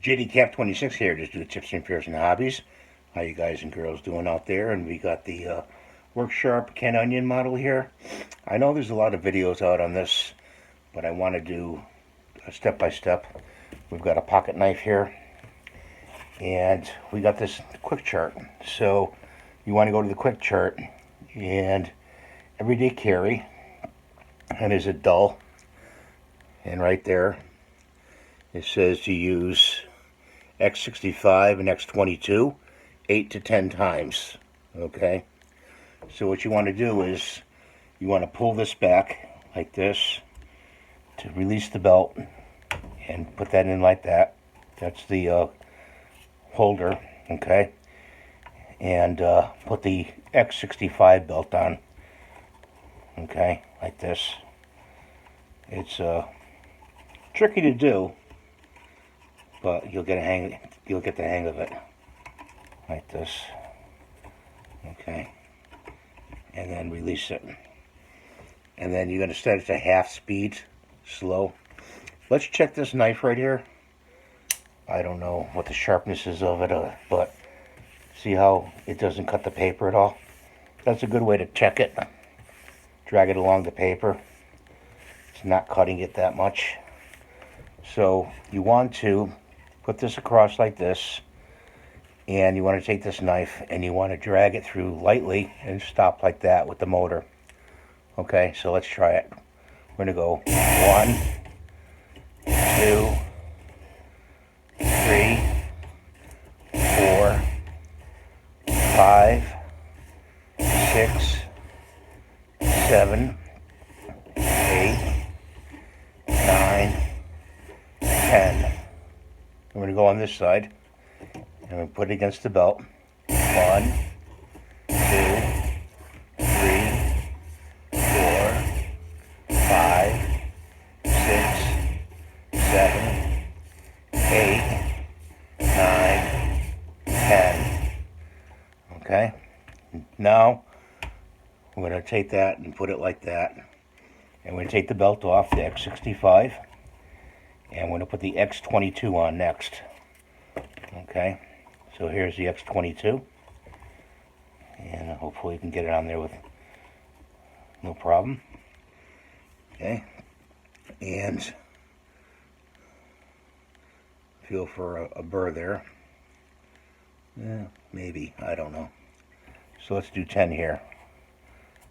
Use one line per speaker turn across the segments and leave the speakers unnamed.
JDCap26 here, just do the tips and fears and hobbies. How you guys and girls doing out there? And we got the Work Sharp Ken Onion model here. I know there's a lot of videos out on this, but I want to do a step by step. We've got a pocket knife here, and we got this quick chart. So you want to go to the quick chart and everyday carry, and is it dull? And right there it says to use X65 and X22 8 to 10 times. Okay, so what you want to do is you want to pull this back like this to release the belt and put that in like that. That's the holder. Okay, and put the X65 belt on. Okay, like this. It's tricky to do, but you'll get the hang of it, like this. Okay, and then release it, and then you're going to set it to half speed, slow. Let's check this knife right here. I don't know what the sharpness is of it, but see how it doesn't cut the paper at all? That's a good way to check it. Drag it along the paper. It's not cutting it that much. So you want to put this across like this, and you want to take this knife and you want to drag it through lightly and stop like that with the motor. Okay, so let's try it. We're going to go 1, 2, 3, 4, 5, 6, 7, 8, 9, 10. I'm going to go on this side and I'm going to put it against the belt. 1, 2, 3, 4, 5, 6, 7, 8, 9, 10. Okay, now we're going to take that and put it like that. And we're going to take the belt off, the X65, and we're going to put the X22 on next. Okay, so here's the X22, and hopefully you can get it on there with no problem. Okay, and feel for a burr there. Yeah, maybe, I don't know. So let's do 10 here.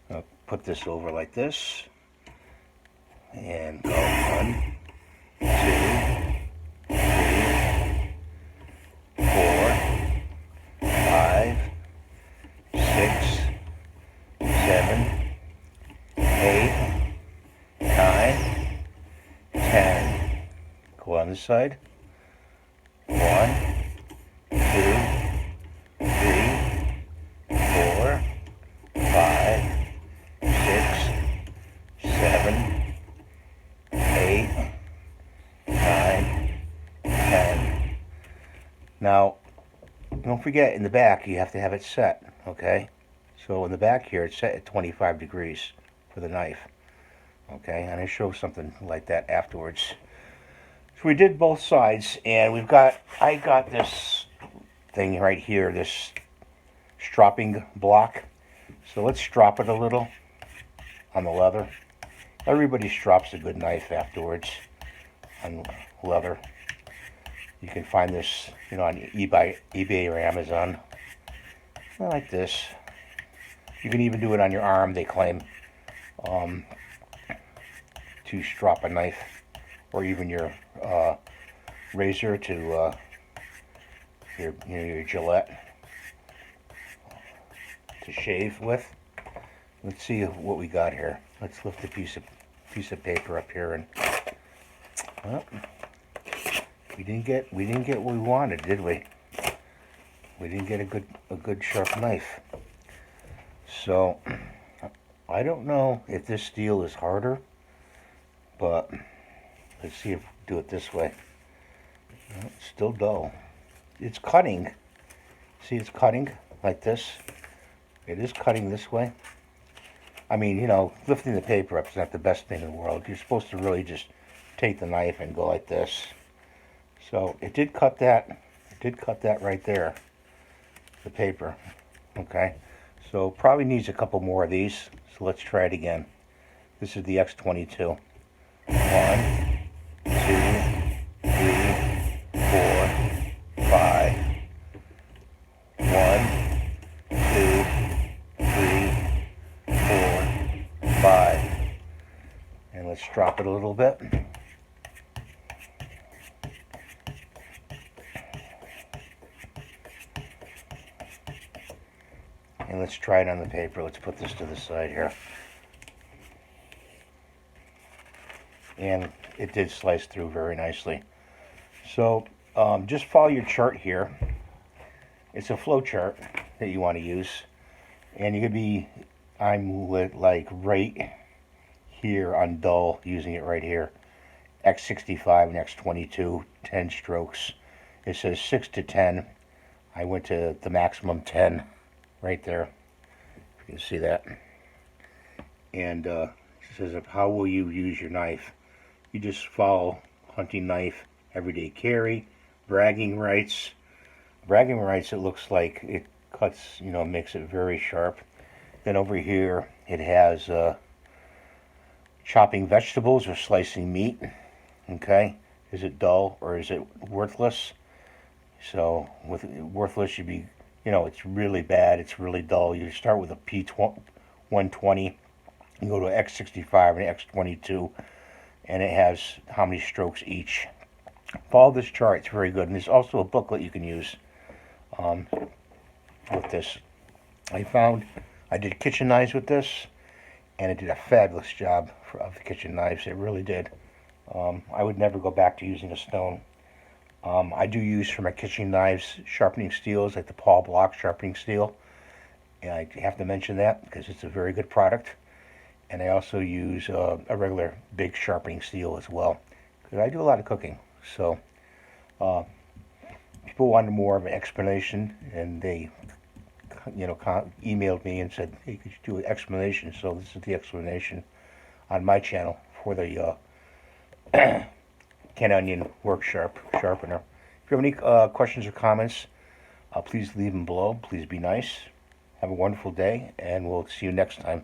I'll put this over like this, and go 1, 2, 3, 4, 5, 6, 7, 8, 9, 10. Go on this side. 1, 2, 3, 4, 5, 6, 7, 8, 9, 10. Now, don't forget, in the back, you have to have it set, okay? So in the back here, it's set at 25 degrees for the knife, okay? And I show something like that afterwards. So we did both sides, and I got this thing right here, this stropping block. So let's strop it a little on the leather. Everybody strops a good knife afterwards on leather. You can find this, on eBay or Amazon. Like this. You can even do it on your arm, they claim, to strop a knife, or even your razor to your Gillette to shave with. Let's see what we got here. Let's lift a piece of paper up here, and well, we didn't get what we wanted, did we? We didn't get a good sharp knife. So I don't know if this steel is harder, but let's see if we do it this way. It's still dull. It's cutting. See, it's cutting like this. It is cutting this way. I mean, lifting the paper up is not the best thing in the world. You're supposed to really just take the knife and go like this. So it did cut that. It did cut that right there. The paper. Okay. So probably needs a couple more of these. So let's try it again. This is the X22. 1, 2, 3, 4, 5. 1, 2, 3, 4, 5. And let's drop it a little bit. And let's try it on the paper. Let's put this to the side here. And it did slice through very nicely. So just follow your chart here. It's a flow chart that you want to use. And you could be, I'm like right here on dull, using it right here. X65 and X22, 10 strokes. It says 6 to 10. I went to the maximum 10 right there. You can see that. And it says, how will you use your knife? You just follow hunting knife, everyday carry, bragging rights. Bragging rights, it looks like it cuts, makes it very sharp. Then over here, it has chopping vegetables or slicing meat. Okay, is it dull or is it worthless? So with worthless, you'd be, it's really bad. It's really dull. You start with a P120, you go to an X65 and X22, and it has how many strokes each. Follow this chart. It's very good. And there's also a booklet you can use with this. I did kitchen knives with this, and it did a fabulous job of the kitchen knives. It really did. I would never go back to using a stone. I do use for my kitchen knives sharpening steels, like the Paul Block sharpening steel. And I have to mention that because it's a very good product. And I also use a regular big sharpening steel as well, because I do a lot of cooking. So people wanted more of an explanation, and they emailed me and said, hey, could you do an explanation? So this is the explanation on my channel for the Ken Onion Work Sharpener. If you have any questions or comments, please leave them below. Please be nice. Have a wonderful day, and we'll see you next time.